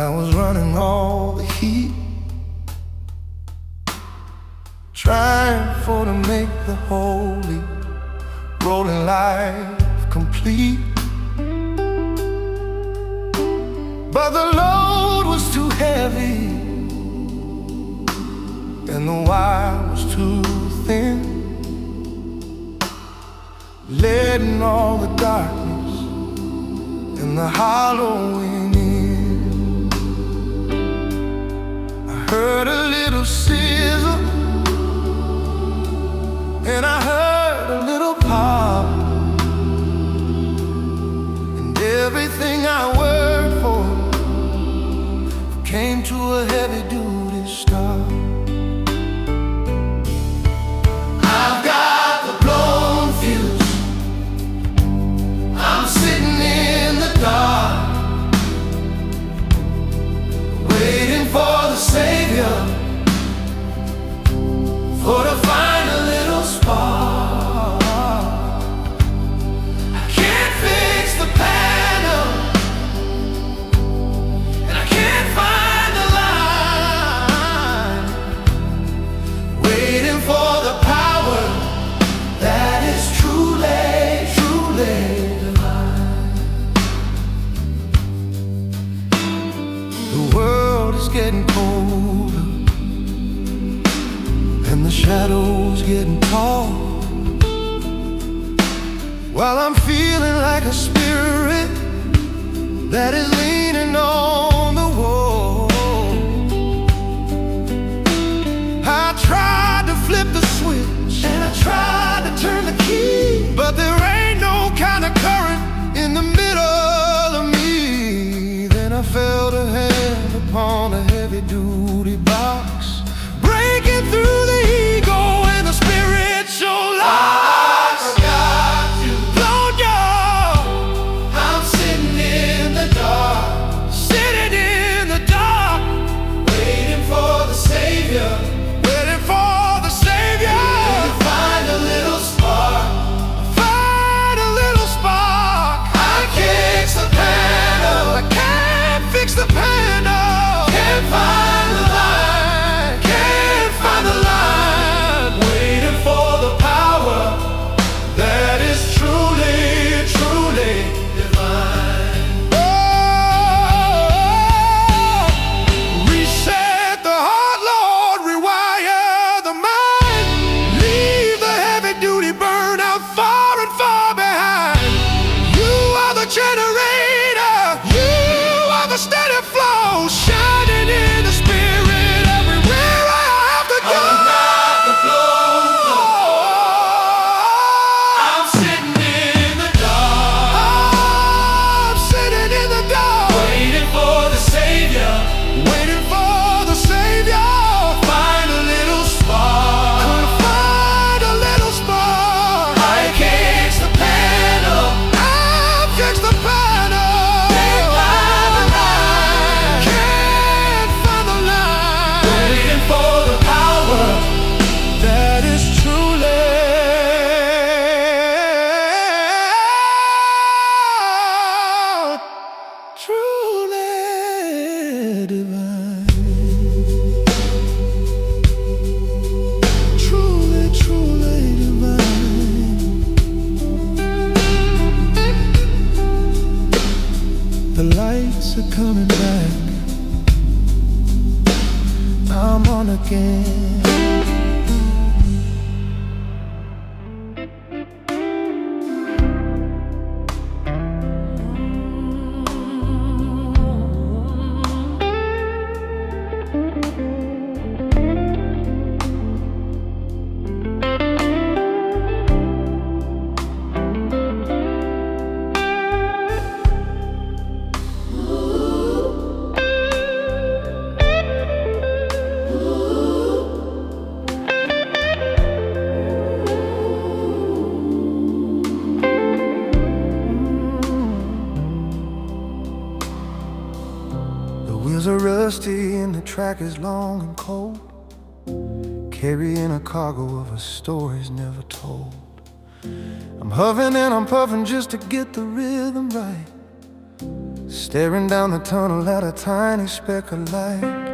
I was running all the heat, trying to make the holy rolling life complete. But the load was too heavy, and the wire was too thin, letting all the darkness and the hollowing in. I heard a little sizzle, and I heard a little pop, and everything I worked for came to a heavy-duty stop. I've got the blown fuse, I'm sitting in the dark, waiting for the Savior, for to find a little spark. I can't fix the panel, and I can't find the line, waiting for the power that is truly, truly divine. The world is getting colder, and the shadows getting tall, while I'm feeling like a spirit that is leaning on the wall. I tried to flip the switch, and I tried to turn the key, but there ain't no kind of current in the middle of me. Then I felt a hand upon a heavy-duty box, breaking through the ego and the spiritual lies. I got you, blown y'all. I'm sitting in the dark, sitting in the dark, waiting for the Savior, waiting for the Savior. To find a little spark, find a little spark. I can't fix the panel, I can't fix the panel, can't find the line, can't find the line, waiting for the power that is truly, truly divine. Oh, reset the heart, Lord, rewire the mind, leave the heavy-duty burnout far and far behind. You are the generator, you are the steady flow, shining in the spirit everywhere I have to go. I'm not the flow, I'm sitting in the dark, I'm sitting in the dark, waiting for the Savior, waiting for the Savior. Find a little spark, could find a little spark. I can't fix the panel, I fix the panel, can't find the line, can't find the line, waiting for the power that is truly, truly divine. Truly, truly divine. The lights are coming back, I'm on again. The wheels are rusty and the track is long and cold, carrying a cargo of stories never told. I'm huffing and I'm puffing just to get the rhythm right, staring down the tunnel at a tiny speck of light.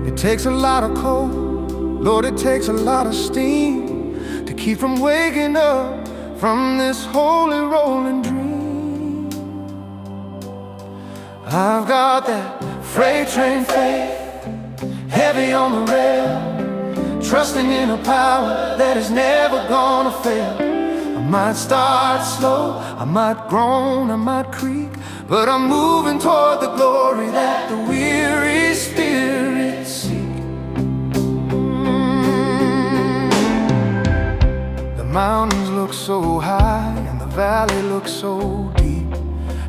It takes a lot of coal, Lord, it takes a lot of steam to keep from waking up from this holy rolling dream. I've got that freight train faith, heavy on the rail, trusting in a power that is never gonna fail. I might start slow, I might groan, I might creak, but I'm moving toward the glory that the weary spirit seek. The mountains look so high and the valley looks so deep,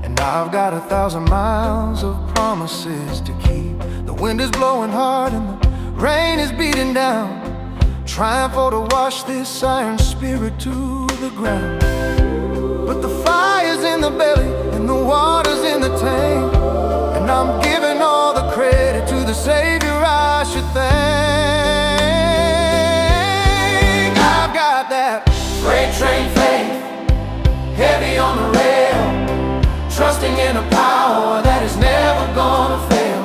and I've got 1,000 miles of promises to keep. The wind is blowing hard and the rain is beating down, trying for to wash this iron spirit to the ground. But the fire's in the belly and the water's in the tank, and I'm giving all the credit to the Savior I should thank. I've got that freight train faith, heavy on the rail, trusting in a power that is never gonna fail.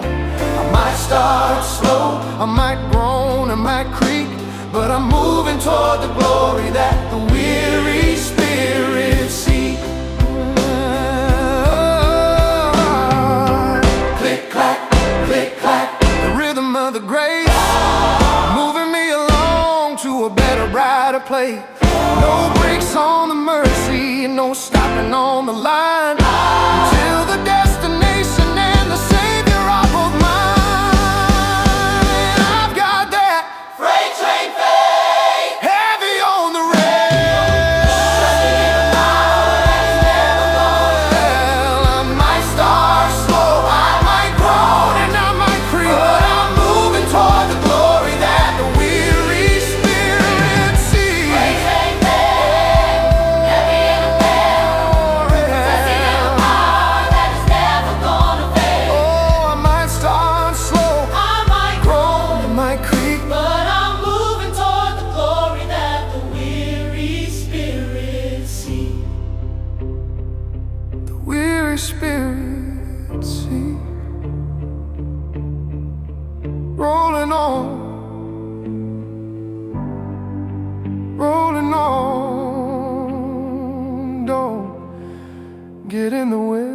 I might start slow, I might groan, I might creak, but I'm moving toward the glory that the weary spirit seek. Click, clack, the rhythm of the grace, moving me along to a better, brighter place. No brakes on the mercy, no stopping on the line, until the destination and the Savior are both mine. I've got that freight train faith, heavy on the rail, I might start slow, I might groan and I might creep, but I'm moving toward the glory that the weary spirit sees. Freight train faith, heavy in a bell, trusting in a power that is never gonna fail. Oh, I might start slow, I might groan, I might creep, But I'm moving toward the glory that the weary spirit sees. the weary spirit see. Rolling on, rolling on, don't get in the way.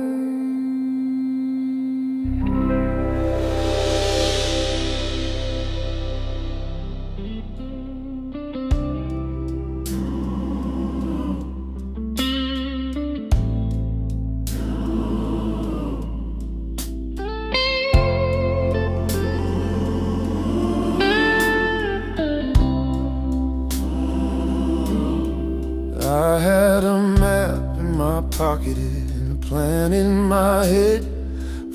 I had a map in my pocket and a plan in my head,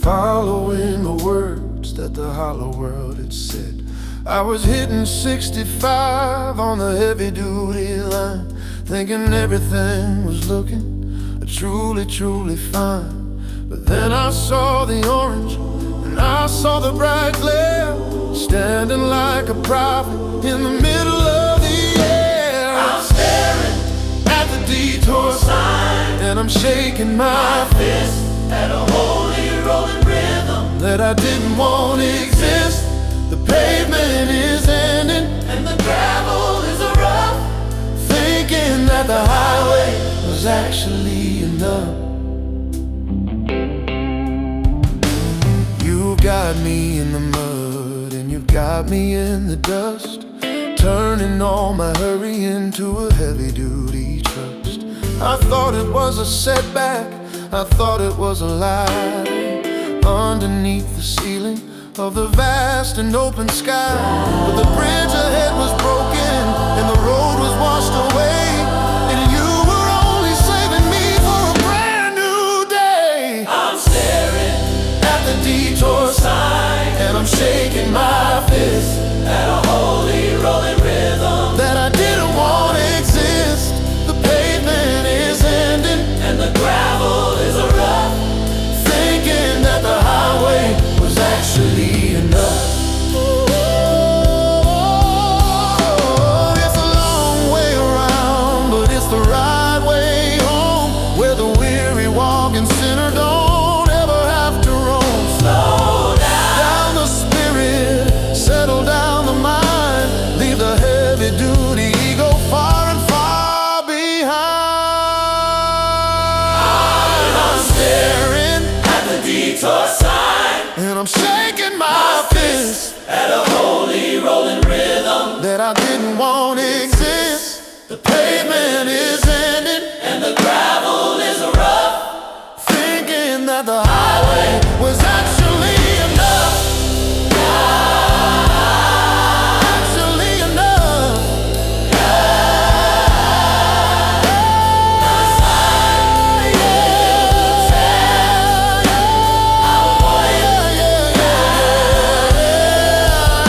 following the words that the hollow world had said. I was hitting 65 on the heavy-duty line, thinking everything was looking truly, truly fine. But then I saw the orange and I saw the bright glare, standing like a prophet in the middle of the air. I'm staring At the detour sign, and I'm shaking my fist at a holy rolling rhythm, that I didn't want to exist. The pavement is ending and the gravel is a rough. thinking that the highway was actually enough. You've got me in the mud and you've got me in the dust, turning all my hurry into a heavy-duty trust. I thought it was a setback, I thought it was a lie, underneath the ceiling of the vast and open sky. But the bridge ahead was broken and the road was washed away, and you were only saving me for a brand new day. I'm staring At the detour sign, and I'm shaking my fist at a holy rolling rhythm, that I didn't want to exist. The pavement is ending and the gravel is a rough. thinking that the highway was actually enough. at a holy rolling rhythm that I didn't want to exist. The pavement is ending and the gravel is rough, thinking that the highway was actually enough. Actually enough.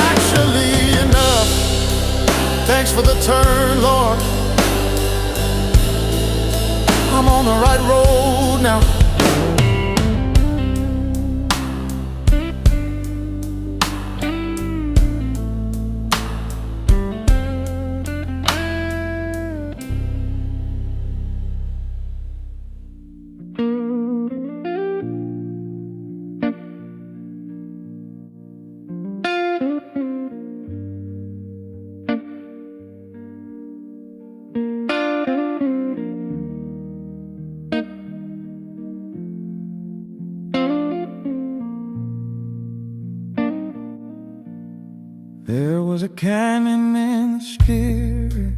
Actually enough. Thanks for the turn, Lord. I'm on the right road now. There was a canyon in the spirit.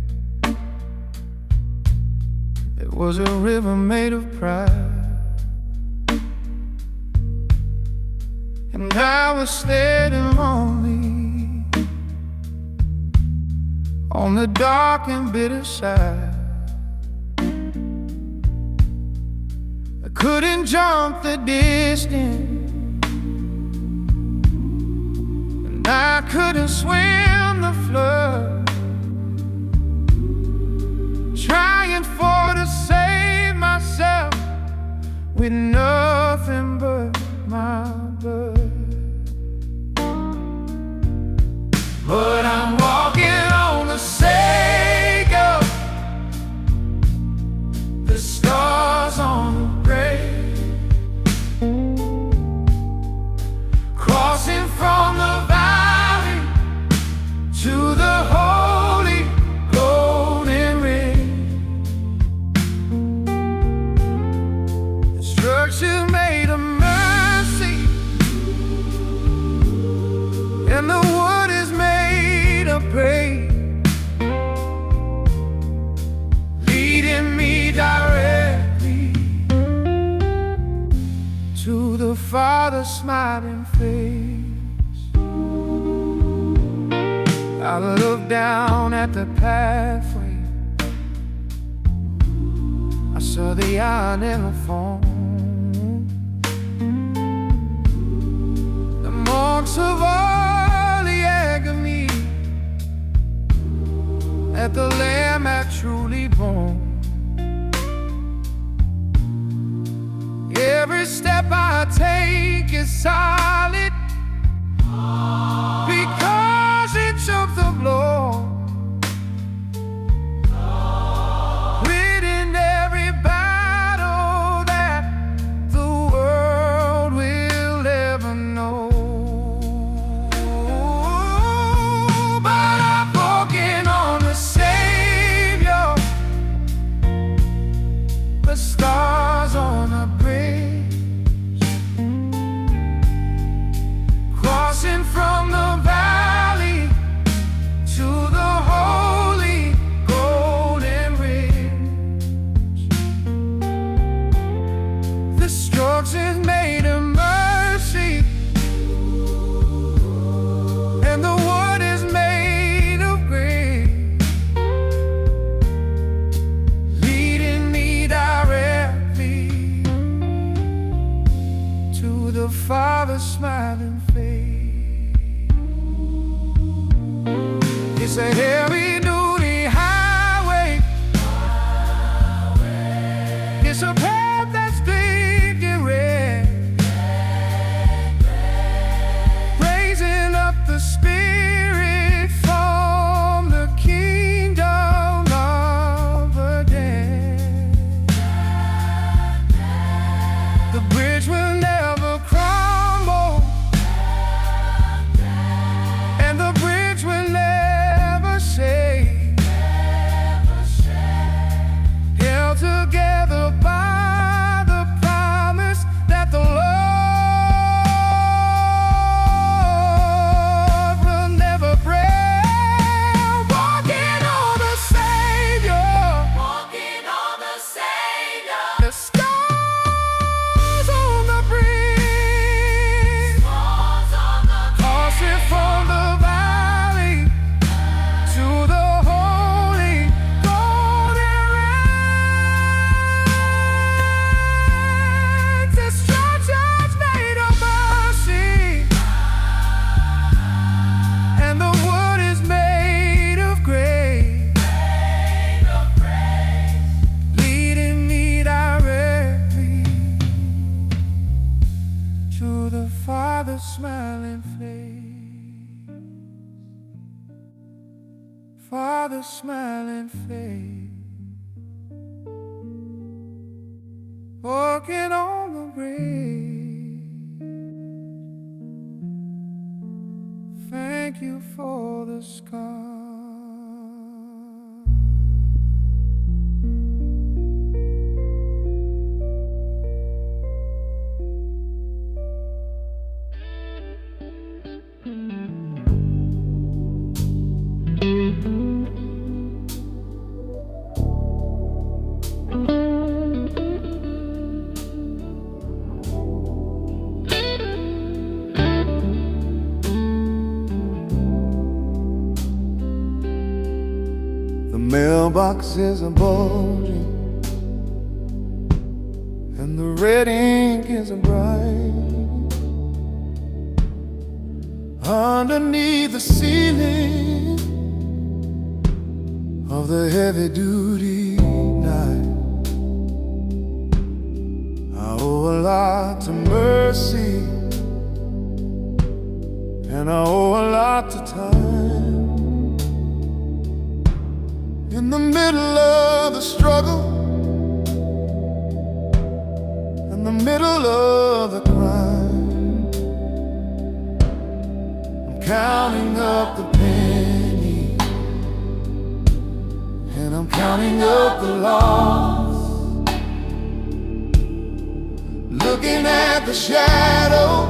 It was a river made of pride, and I was standing lonely on the dark and bitter side. I couldn't jump the distance, I couldn't swim the flood, trying to save myself with nothing but my blood. But I'm walking on the sake of the stars on the grave, crossing from the to the holy golden ring. The structure made of mercy, and the wood is made of praise, leading me directly to the Father's smiling face. I looked down at the pathway, I saw the iron in the foam, the marks of all the agony that the Lamb had truly borne. Every step I take is solid, because it took the blow, winning every battle that the world will ever know. But I'm walking on the Savior, the stars on the bridge, Father's smiling face, walking on the rain. Thank you for the scar. The mailboxes are bulging, and the red ink is bright. Underneath the ceiling of the heavy-duty night, I owe a lot to mercy, and I owe a lot to time. In the middle of the struggle, in the middle of the crime, I'm counting up the pennies, and I'm counting up the loss, looking at the shadow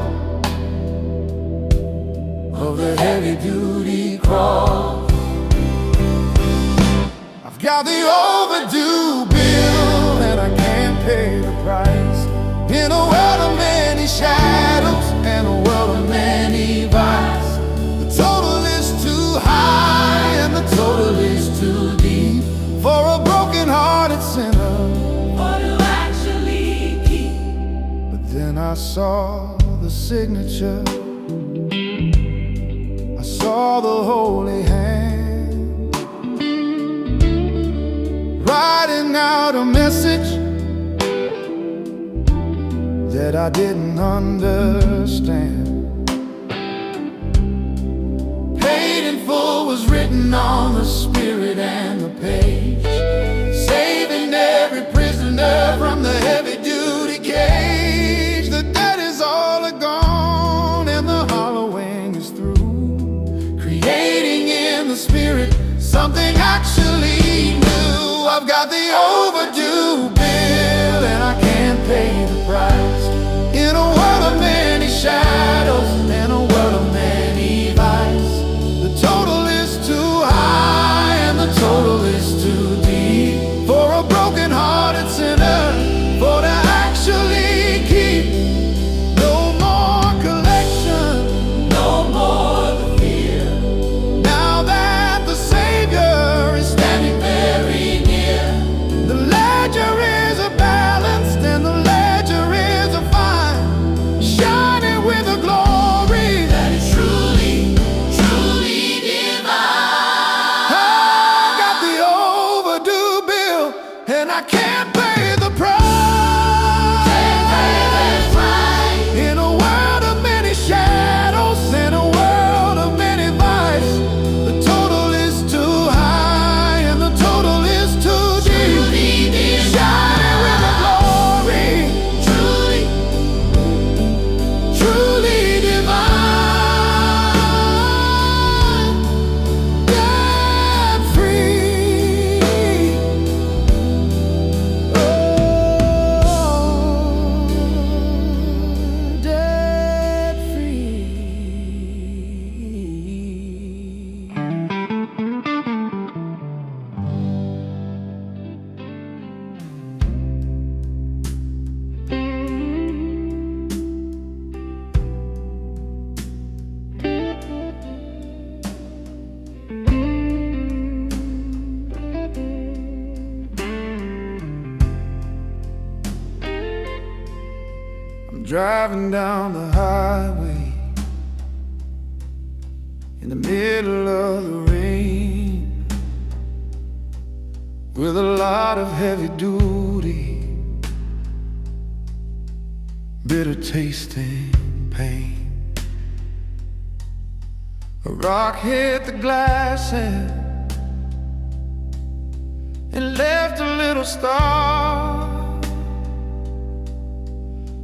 of the heavy-duty cross. Got the overdue bill, and I can't pay the price. In a world of many shadows and a world of many vices, the total is too high and the total is too deep for a broken-hearted sinner to actually keep. But then I saw the signature, I saw the holy hand writing out a message that I didn't understand. Paid in full was written on the spirit and the page, saving every prisoner from the heavy-duty cage. The debt is all gone and the hollowing is through, creating in the spirit something actually new. I've got the overdue bill, and I can't pay the price. In a world of many shadows and a world of many vices, the total is too high and the total is too deep for a broken-hearted sinner to actually keep. No more collection, No more the fear. now that the Savior is standing very near. The ledger is a balanced and the ledger is a fine, shining with a glory That is truly, truly divine. I got the overdue bill, and I can't pay the price. That's right. In a world of many shadows, in a world of many vices, the total is too high and the total is too deep, Truly divine. shining with a glory Truly, truly divine, debt free. Oh, debt free. I'm driving down the highway in the middle of the rain, with a lot of heavy duty, bitter tasting pain. A rock hit the glass and and left a little star,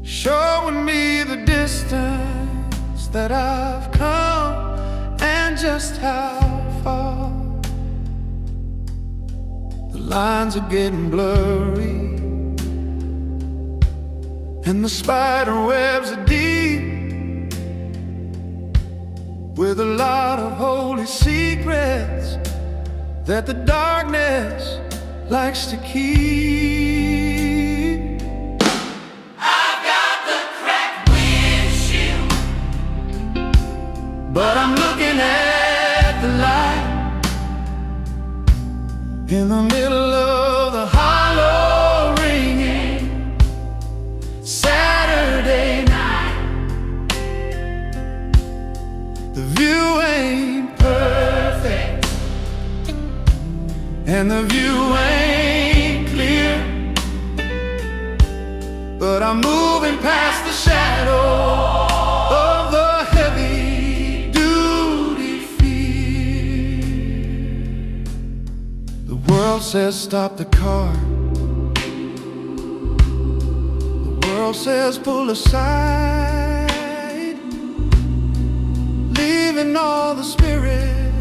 showing me the distance that I've come and just how far. The lines are getting blurry and the spider webs are deep, with a lot of holy secrets that the darkness likes to keep. I've got the cracked windshield, But I'm looking at the light in the middle of the hollow ringing Saturday night. The view ain't perfect and the view ain't clear, but I'm moving past the shadow of the heavy-duty fear. The world says stop the car, the world says pull aside, leaving all the spirit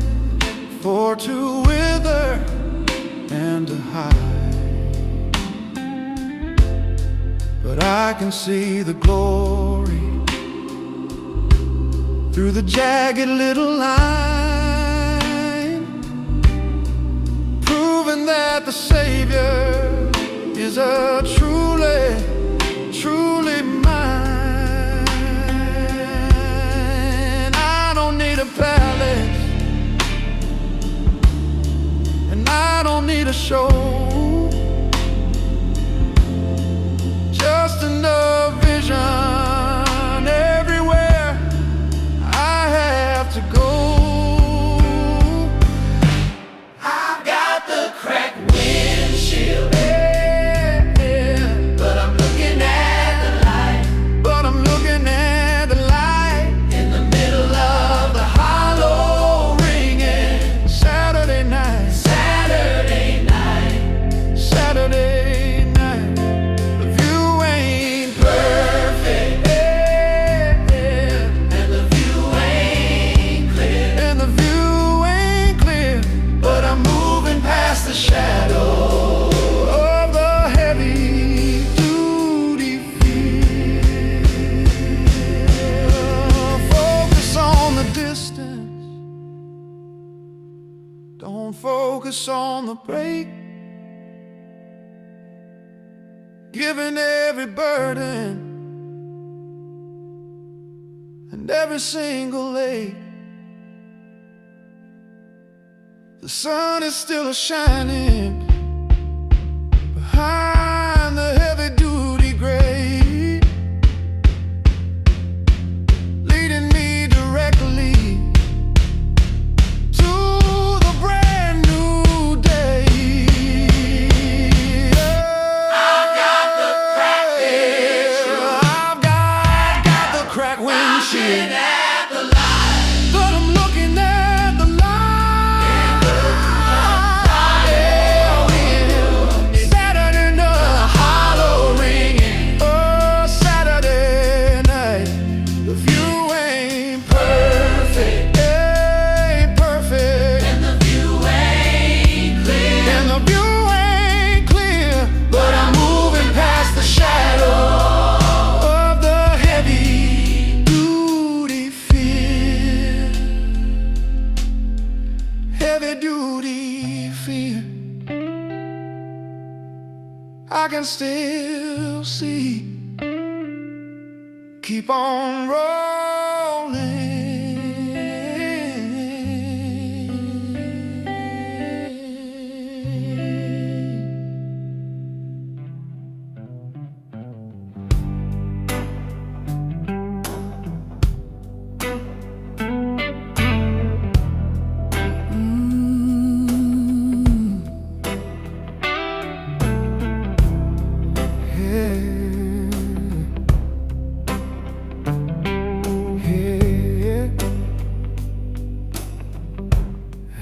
for to wither and to hide. But I can see the glory through the jagged little line, proving that the Savior is a truly, truly mine. I don't need a palace, and I don't need a show, just enough vision everywhere I have to go. I've got the cracked windshield, but I'm looking at the light, But I'm looking at the light in the middle of the hollow ringing Saturday night, Saturday night. Saturday night. The view ain't Perfect, and the view ain't clear, and the view ain't clear, but I'm moving past the shadow of the heavy-duty fear. Focus on the distance, don't focus on the break, giving every burden and every single ache. The sun is still shining behind the heavy-duty gray, leading me directly to the brand new day. I've got the cracked windshield, I've got the cracked windshield, at the light, but I'm looking at the light. Saturday night, hollow ringing. Oh, Saturday night. The view ain't perfect, ain't perfect, and the view ain't clear, and the view ain't clear, but I'm moving past the shadow of the heavy-duty fear. Heavy-duty fear. I can still see. Keep on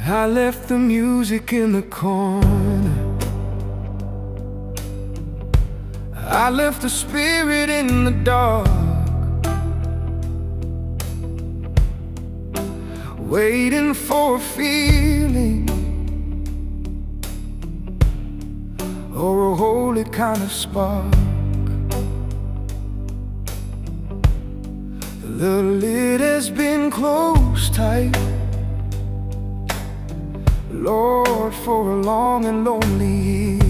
I left the music in the corner, I left the spirit in the dark, waiting for a feeling or a holy kind of spark. The lid has been closed tight, Lord, for a long and lonely year.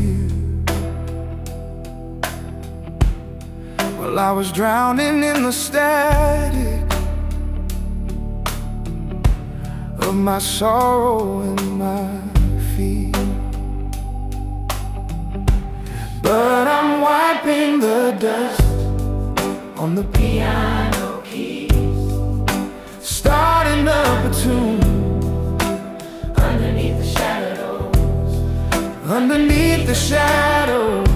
Well, I was drowning in the static of my sorrow and my fear, but I'm wiping the dust on the piano keys, starting up a tune underneath the shadows, underneath the shadows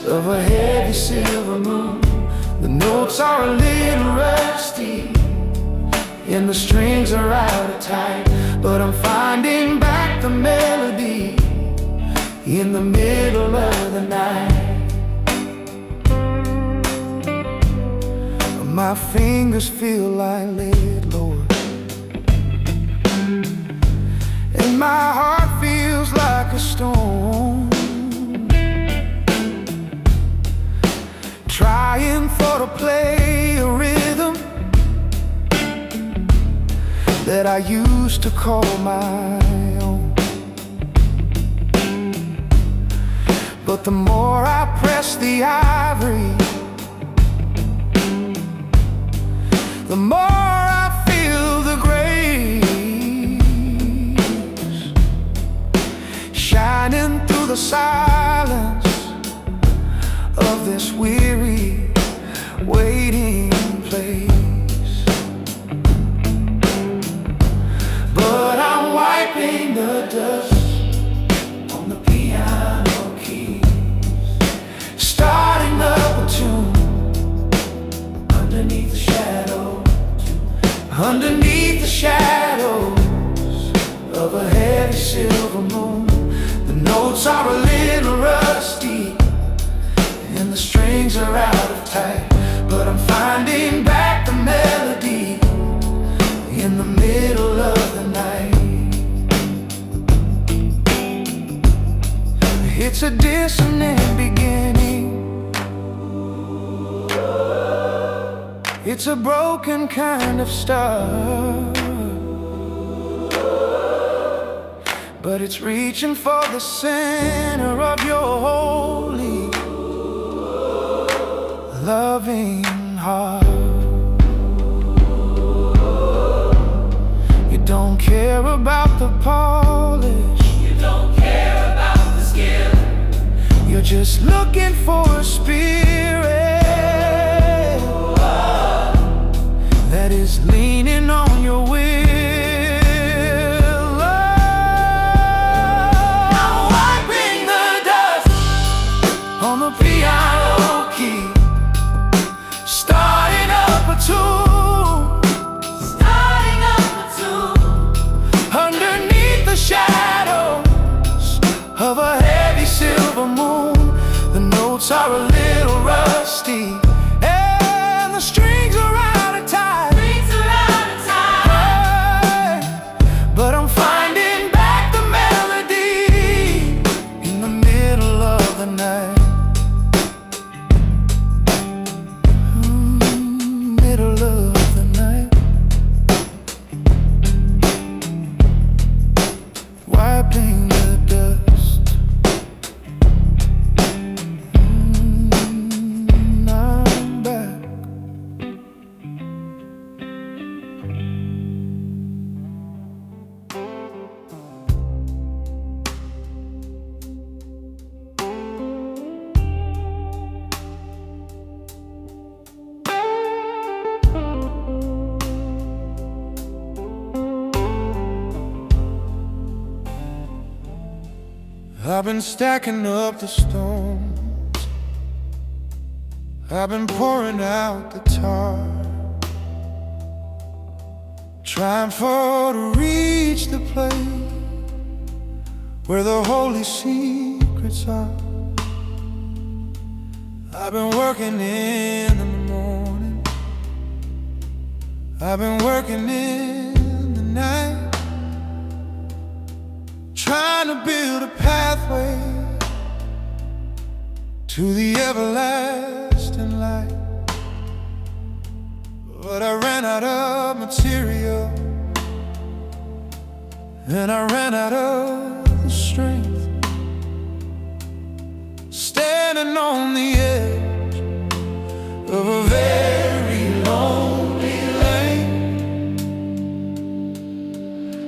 of a heavy silver moon. The notes are a little rusty and the strings are out of time, but I'm finding back the melody in the middle of the night. My fingers feel like lead, Lord, and my heart feels like a stone, trying for to play a rhythm that I used to call my own. But the more I press the ivory, the more I feel the grace shining through the silence of this weary waiting place. But I'm wiping the dust on the piano keys, starting up a tune underneath the shadows, underneath the shadows of a heavy silver moon. The notes are a little rusty and the strings are out of time, but I'm finding back the melody in the middle of the night. It's a dissonant beginning, it's a broken kind of start, but it's reaching for the center of your holy, loving heart. You don't care about the polish, You don't care about the skill. you're just looking for a spirit that is leaning on your will. I'm wiping the dust on the piano key, starting up a tune, Starting up a tune underneath the shadows of a heavy silver moon. The notes are a little rusty and the strings are out of time, brings her out of time. but I'm finding back the melody in the middle of the night. Middle of the night, wiping the dust. I'm back. I've been stacking up the stones, I've been pouring out the tar, trying for to reach the place where the holy secrets are. I've been working in the morning, I've been working in the night, trying to build a pathway to the everlasting light. But I ran out of material, and I ran out of strength, standing on the edge of a very lonely lane.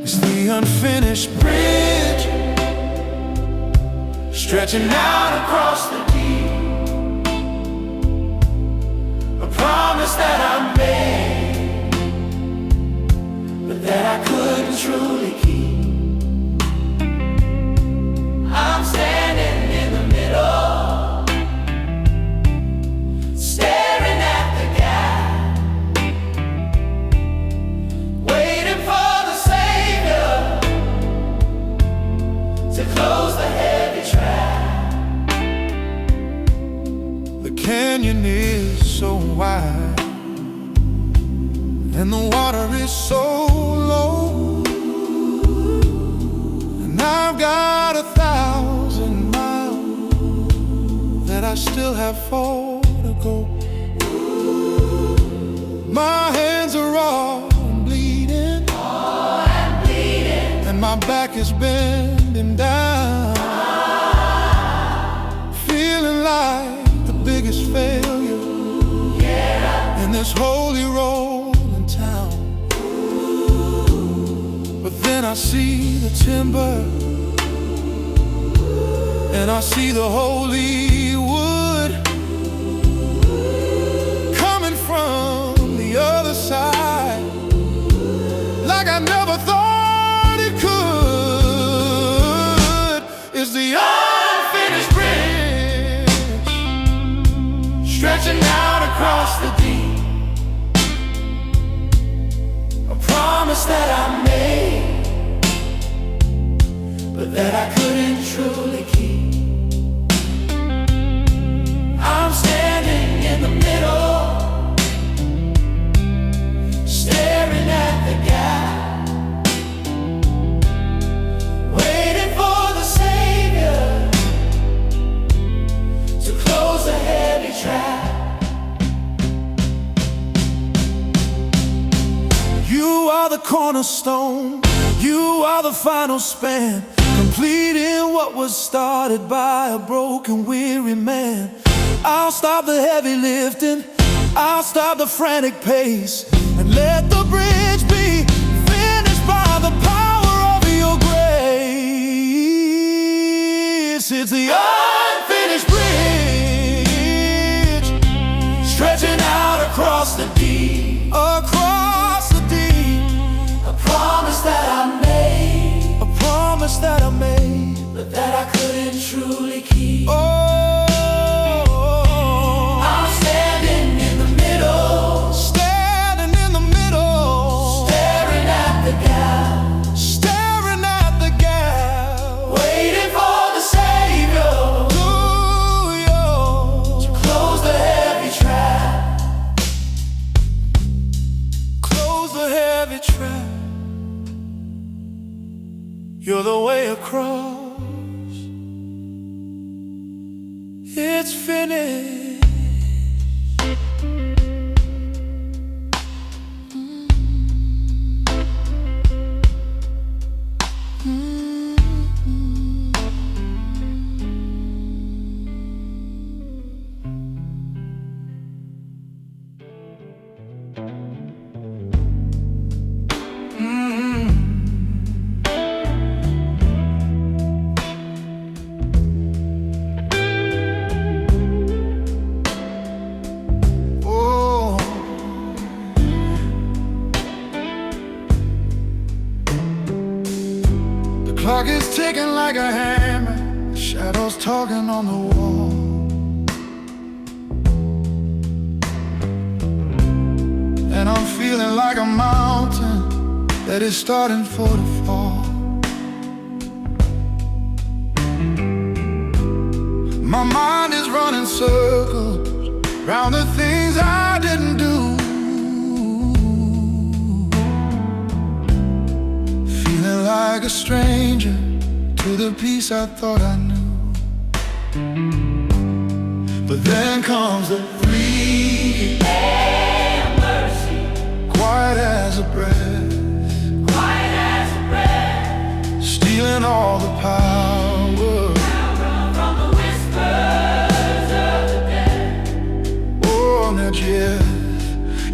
It's the unfinished bridge stretching out across the deep, a promise that I made, but that I couldn't truly keep. I'm standing in the middle, staring at the gap, waiting for the Savior to close the heavy trap. The canyon is so wide, and the water is so low, and I've got 1,000 miles that I still have 4 to go. My hands are all bleeding, and my back is bending down, feeling like the biggest failure in this holy rolling town. But then I see the timber, and I see the holy wood coming from the other side, like I never thought it could. It's the unfinished bridge stretching out across the deep, a promise that I made, but that I couldn't truly keep. I'm standing in the middle, staring at the gap, waiting for the Savior to close the heavy trap. You are the cornerstone, you are the final span, completing what was started by a broken, weary man. I'll stop the heavy lifting, I'll stop the frantic pace, and let the bridge be finished by the power of your grace. It's the unfinished bridge stretching out across the deep, across the deep, a promise that I made, a promise that I made, but that I couldn't truly keep. Oh, you're the way across. It's finished. Clock is ticking like a hammer, shadows talking on the wall. And I'm feeling like a mountain that is starting for the fall. My mind is running circles, round the things I didn't do. Feeling like a stranger to the peace I thought I knew. But then comes the 3 a.m. mercy, quiet as a breath, quiet as a breath, stealing all the power from the whispers of the dead. Oh, now Jeff,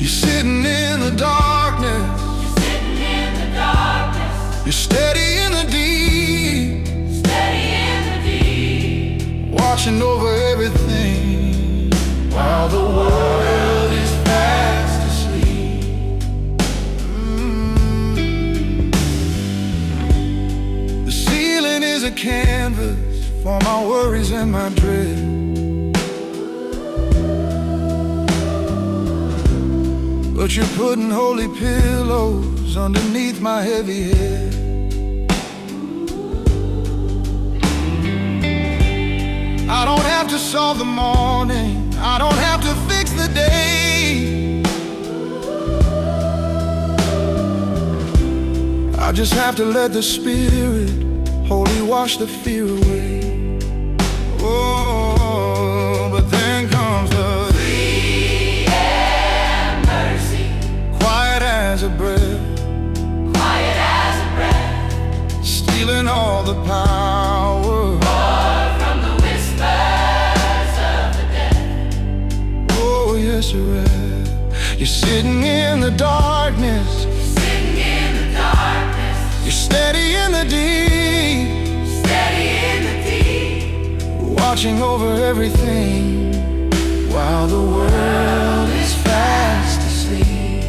you're sitting in the darkness, You're sitting in the darkness, you're steady in the deep, steady in the deep, watching over everything while the world is fast asleep. The ceiling is a canvas for my worries and my dread. But you're putting holy pillows underneath my heavy head. I don't have to solve the morning, I don't have to fix the day. I just have to let the Spirit wholly wash the fear away. Oh, but then comes the 3 a.m. mercy, quiet as a breath, quiet as a breath, stealing all the power from the whispers of the dead. Oh, yes, you're right. You're sitting in the darkness, Sitting in the darkness, you're steady in the deep, steady in the deep, watching over everything while the world is fast asleep.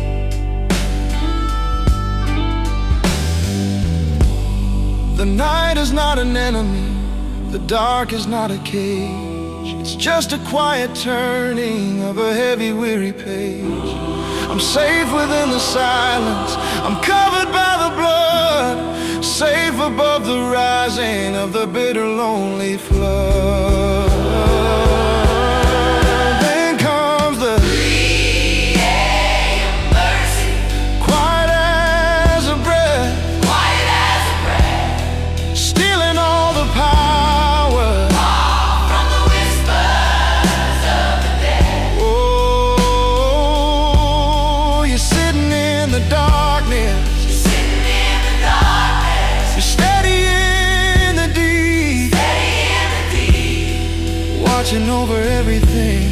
The night is not an enemy, the dark is not a cage. It's just a quiet turning of a heavy, weary page. I'm safe within the silence, I'm covered by the blood, safe above the rising of the bitter, lonely flood. Then comes the 3 a.m. mercy, quiet as a breath, quiet as a breath, stealing all the power from the whispers of the dead. Oh, you're sitting in the darkness, You're sitting in the darkness, you're steady in the deep, steady in the deep, watching over everything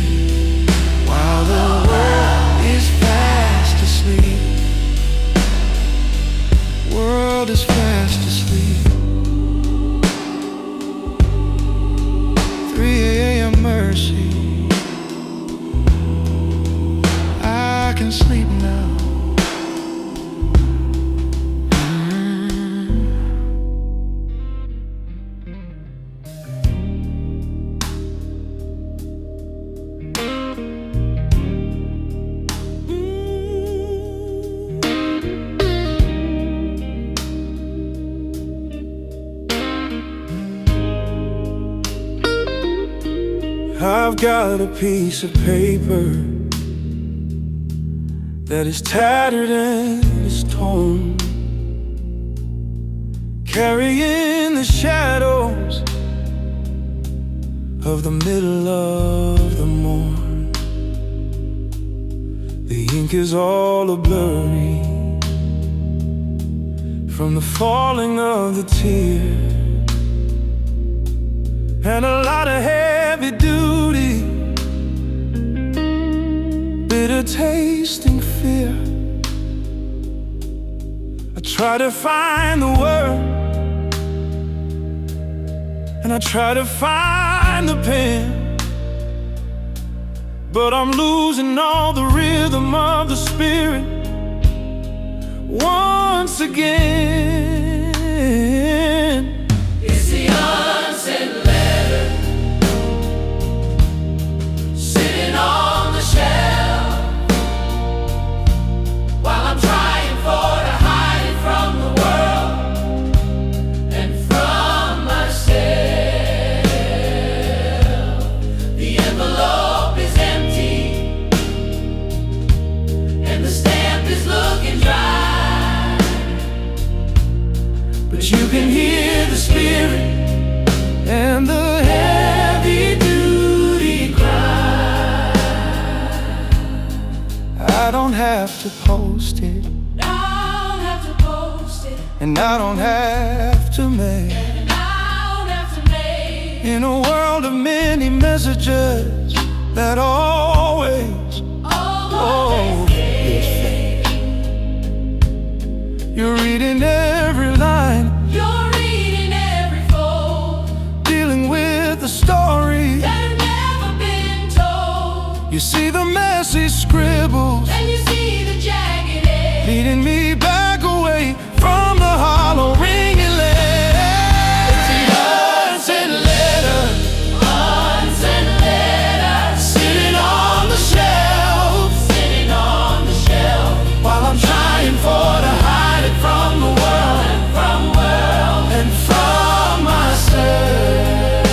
while the world is fast asleep. World is fast asleep. 3 a.m. mercy, I can sleep now. I've got a piece of paper that is tattered and is torn, carrying the shadows of the middle of the morn. The ink is all a blurry from the falling of the tear, and a lot of heavy duty, bitter tasting fear. I try to find the word, and I try to find the pen, but I'm losing all the rhythm of the Spirit once again. It's the unsent letter, sitting on the shelf, while I'm trying to hide it from the world and from myself. The envelope is empty, have to post it, I don't have to post it, and I don't have to make. and I don't have to make. In a world of many messages that always is fake. You're reading every line, You're reading every fold dealing with the story. that have never been told. You see the messy scribbles And you see the jagged edge, leading me back away from the hollow ringing letter. It's the unsent letter, unsent letter, sitting on the shelf, sitting on the shelf, while I'm trying to hide it from the world and from myself.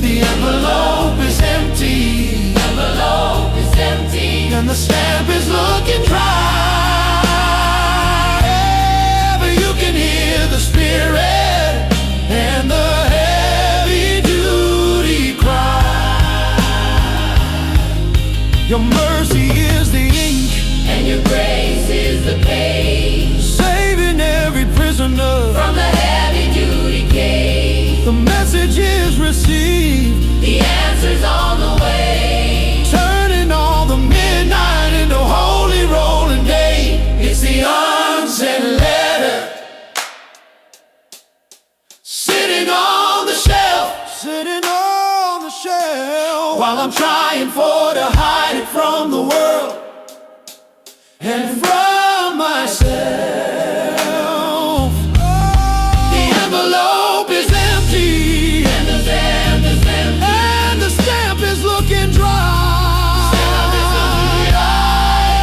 The envelope is empty, envelope is empty, and the stamp is looking dry. Ever you can hear the spirit and the heavy-duty cry. Your mercy is the ink, and your grace is the page, saving every prisoner. from the heavy-duty cage. The message is received, The answer's on the way, turning all the midnight into holy rolling day. It's the unsent letter, sitting on the shelf, while I'm trying to hide it from the world and from myself. The envelope is empty, and the stamp is empty, and the stamp is looking dry.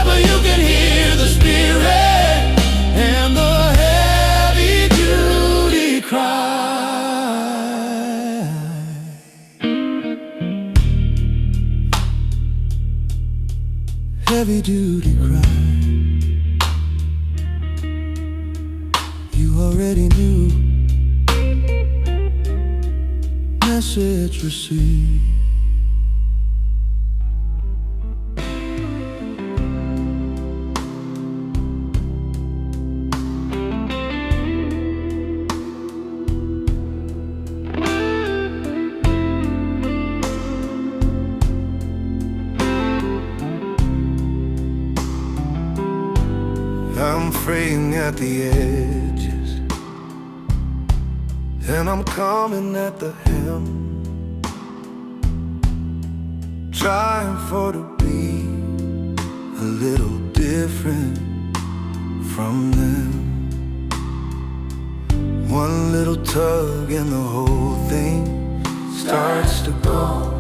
But you can hear the spirit and the heavy-duty cry. Heavy-duty cry. You already knew. Message received. I'm fraying at the edges, and I'm coming at the hem, trying to be a little different from them. One little tug and the whole thing starts to go.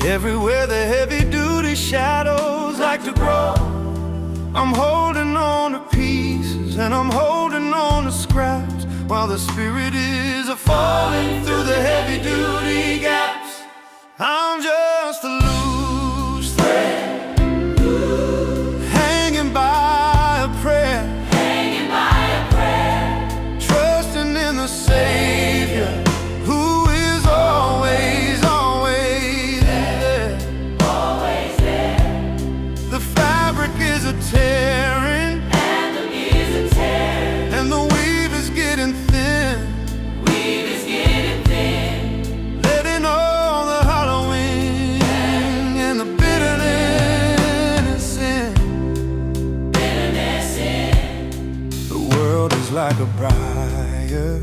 Everywhere the heavy-duty shadows like to grow, I'm holding on to pieces, and I'm holding on to scraps, while the spirit is falling through the heavy-duty gaps. I'm just a loose thread, hanging by a prayer, trusting in the Savior who is always, always there. The fabric is a tearing, and the weave is getting thin, letting all the hollowing and the bitterness in. The world is like a briar,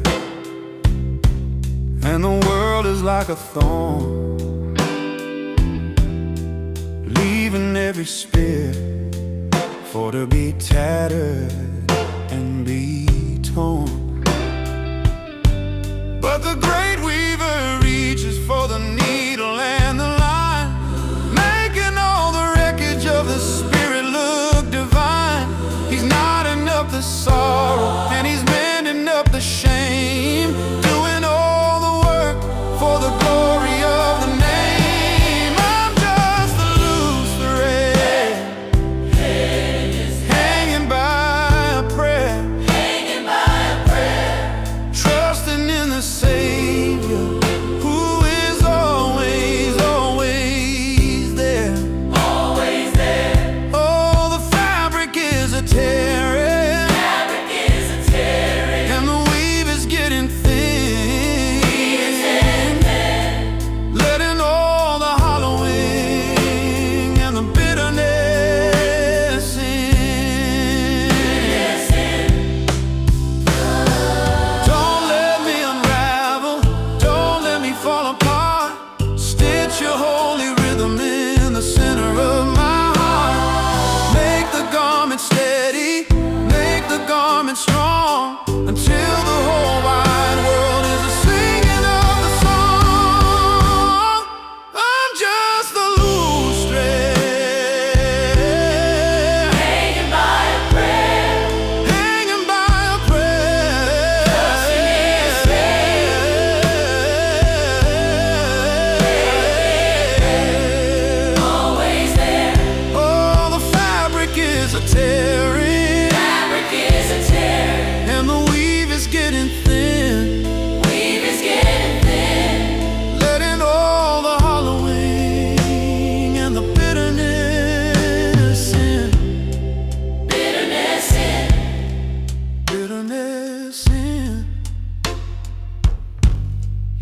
and the world is like a thorn, leaving every spear for to be tattered and be torn. But the great weaver reaches for the needle and the line, making all the wreckage of the spirit look divine. He's knotting up the sorrow, and he's mending up the shame, doing all the work for the glory of the name. I'm just a loose thread, hanging by a prayer, trusting in the Savior who is always, always there. Oh,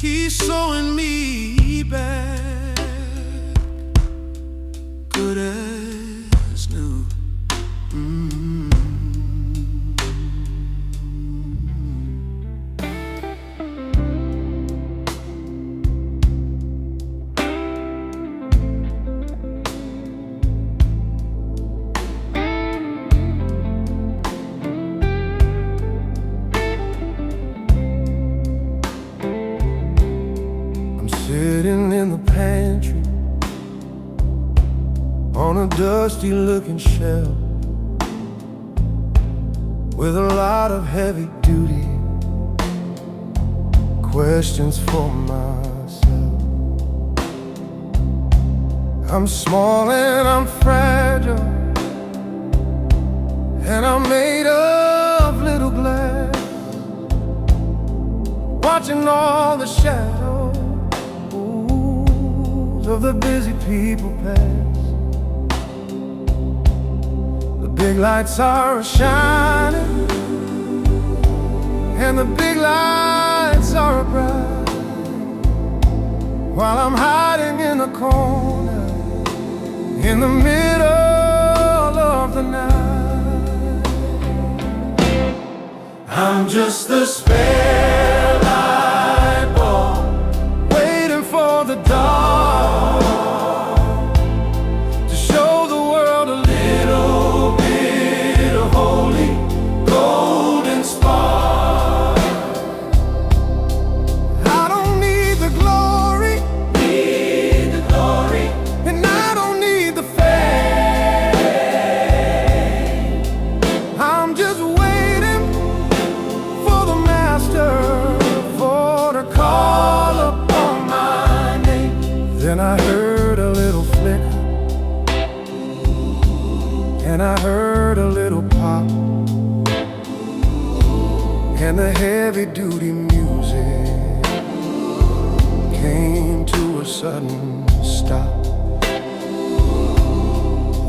He's sewing me back, good as new. Sitting in the pantry on a dusty looking shelf with a lot of heavy duty questions for myself. I'm small and I'm fragile, and I'm made of little glass, watching all the shadows of the busy people pass. The big lights are shining, and the big lights are bright, while I'm hiding in a corner in the middle of the night. I'm just a spare light bulb waiting for the dark to show the world a little bit of holy golden spark. I don't need the glory, and I don't need the fame. I'm just waiting for the master for the call upon my name. Then I heard a little flicker, and I heard a little pop, and the heavy-duty music came to a sudden stop.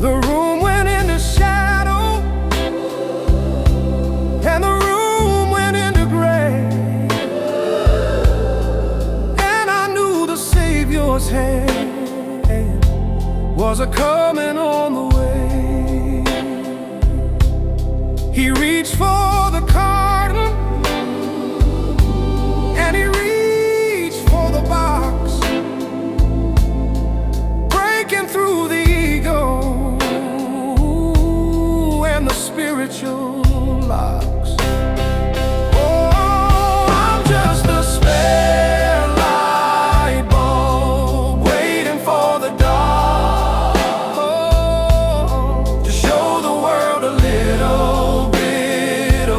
The room went into shadow, and the room went into gray, and I knew the Savior's hand was a-coming on the way. He reached for the cardinal, and he reached for the box, breaking through the ego and the spiritual locks. Oh, I'm just a spare light bulb waiting for the dark to show the world a little bit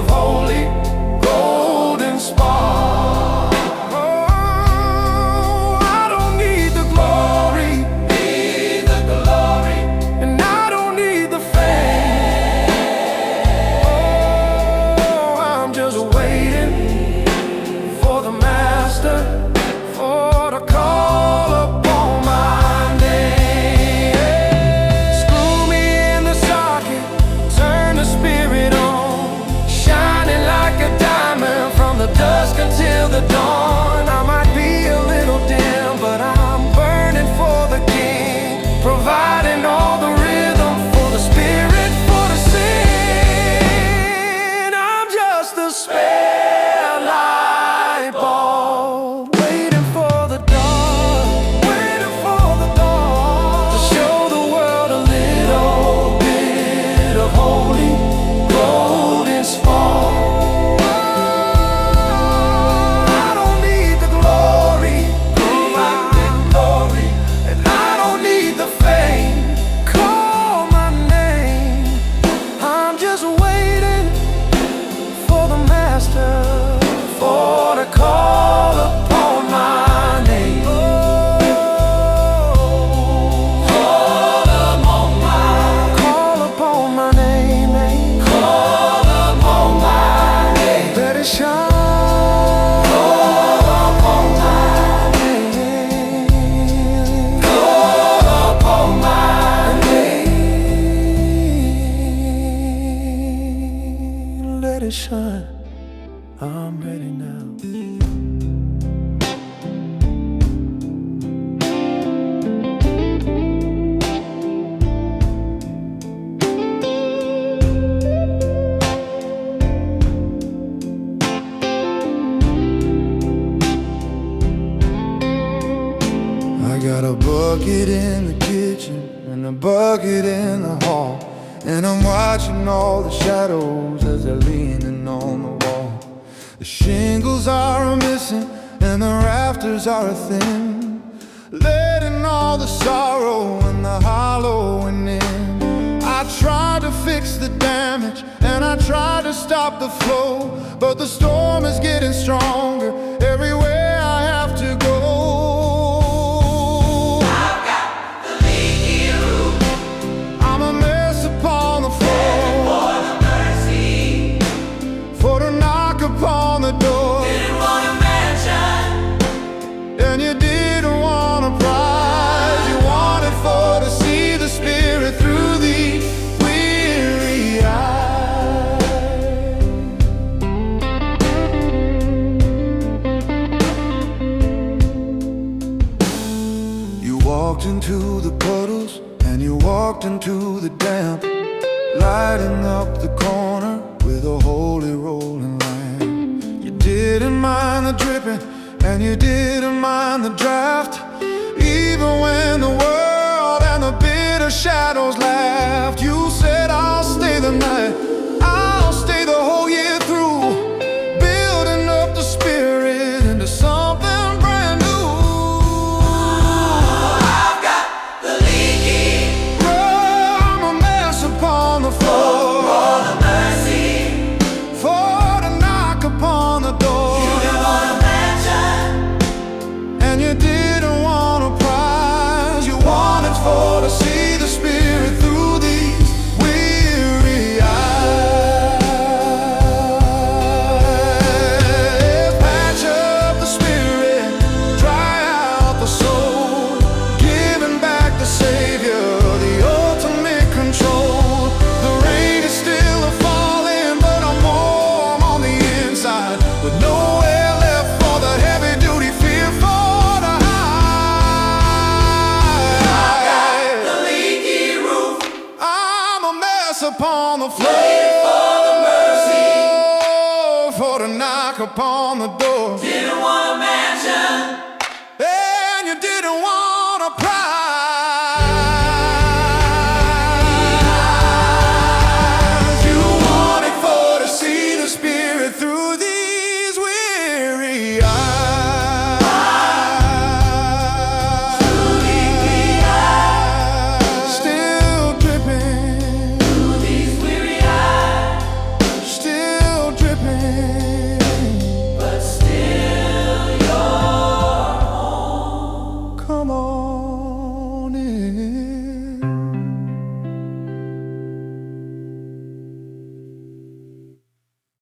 got a bucket in the kitchen and a bucket in the hall, and I'm watching all the shadows as they're leaning on the wall. The shingles are missing and the rafters are thin, letting all the sorrow and the hollowing in. I tried to fix the damage and I tried to stop the flow, but the storm is getting stronger everywhere I have to go. I've got the leaky roof. I'm a mess upon the floor, For the mercy, for the knock upon the door. didn't want a mansion. And you didn't want a prize, you wanted for to see the Spirit through these weary eyes. You walked into the puddles and you walked into the damp, lighting up the corner with a holy rolling lamp. You didn't mind the dripping and you didn't mind the draft, even when the world and the bitter shadows laughed. You said, I'll stay the night, I'll stay the whole year through, building up the Spirit into something brand new. I've got the leaky. Oh, I'm a mess upon the floor, For the mercy, for the knock upon the door. didn't want a mansion. And you didn't want a prize, you wanted for to see the Spirit through these weary eyes. Patch up the spirit, dry out the soul, giving back the Savior the ultimate control. The rain is still a-falling, but I'm warm on the inside, with nowhere left for the heavy-duty fear for the high. The leaky roof, I'm a mess upon the floor, for the mercy, for the knock upon the door.